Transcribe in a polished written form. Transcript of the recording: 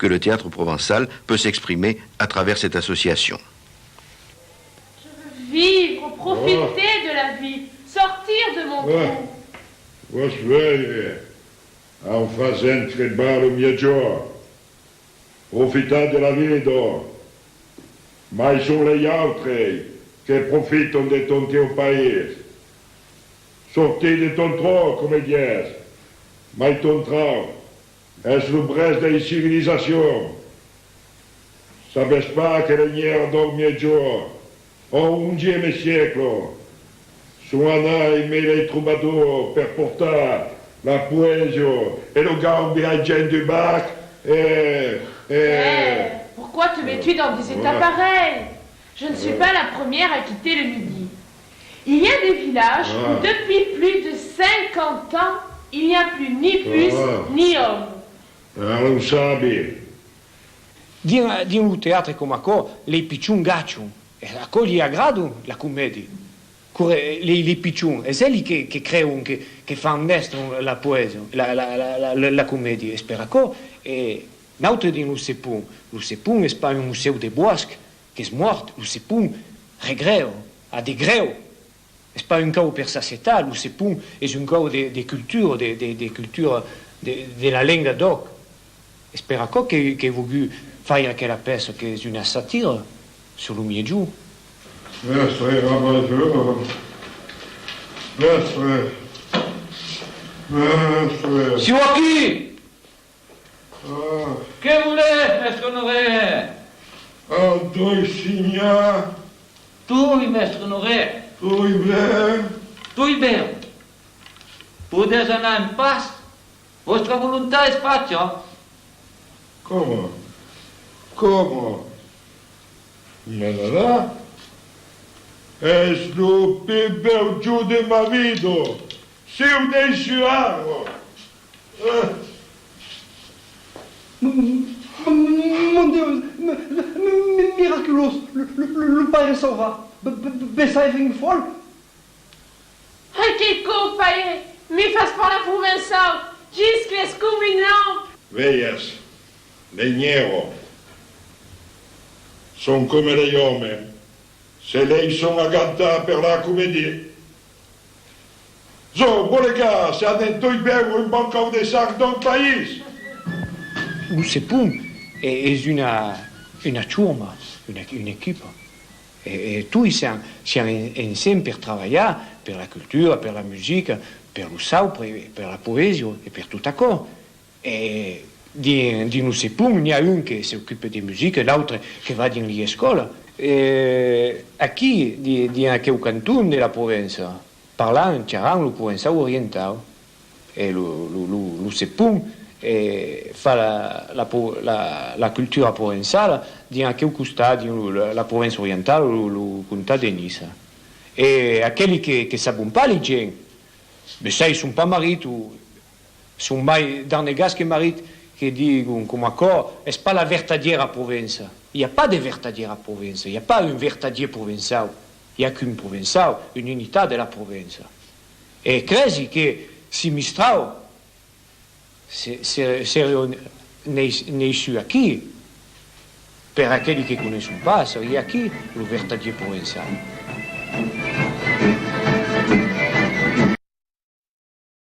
que le théâtre provençal peut s'exprimer à travers cette association. Je veux vivre, profiter de la vie, sortir de mon trou. Vad Sverige, han fazendo trabalho melhor, profitar de la vida, mas são les autres que profitam de ton teu país. Sortir de ton trou, como diz, mas ton trou é o brest da civilização. Sabes pas que l'Unière do melhor, au XIe siècle, son anai met les troubadours per portar la poésie et le gambien du bac Pourquoi te mets-tu dans des états pareils? Je ne suis pas la première à quitter le Midi. Il y a des villages où depuis plus de 50 ans, il n'y a plus ni puces ni hommes. Non sabi. Din un teatro come qua, le picciun gacciun, e accogli a grado la commedia. Le picciun, è quelli che creano, che fanno mestro la poesia, la commedia. E spera co, e n'altro di Lucépun è pas un museo de bosque, che è morto, Lucépun regreo, a de greo. È pas un cau per società, Lucépun è un cau de cultura, de cultura della lingua doc. E spera co che voglio fare quella peça che è una satira sullo mio giù. Mestre Rabaggio, mestre. Siamo qui! Che volete, mestre Honoré? Toi signa, Tu, mestre Honoré. toi bien. Tu ben. Potete andare in pace? Vostra volontà è spazio? Come? Nada. És o più giù de ma vida. Se eu deixo Mon Dieu, miraculos, le Père s'en va. Beschrijving voll. Che colpa mi fa spara Provençal, giscle scombinant. Veias, legnero, sono come gli uomini. Se lei sono aggattati per la commedia. Zo, buone gars, se hanno detto i bevo in banco de sac dans le pays. Lucépun è una ciurma, un'equipe. E tutti siamo insieme per lavorare per la cultura, per la musica, per lo saupre, per la poesia e per tutto ciò. E di Lucépun n'è un che si occupa di musica, l'altro che va in scuola. A chi di anche un canton della Provenza parlant c'era lo Provençal orientale e Lucépun fa la cultura provenzale di anche un costato la Provenza orientale lo conta di Nisa e a quelli che sanno un po' le gente sai sono pas marito sono mai dans les gars che marito che dicono come qua è pas la vertadiera Provenza. Il n'y a pas de vertadière Provenza, il n'y a pas un vertadier provençal, il n'y a qu'une provençale, une unità della Provenza. E credi che si Mistral nei su qui, per quelli che conoscono pas, il y a qui le vertadier provençal.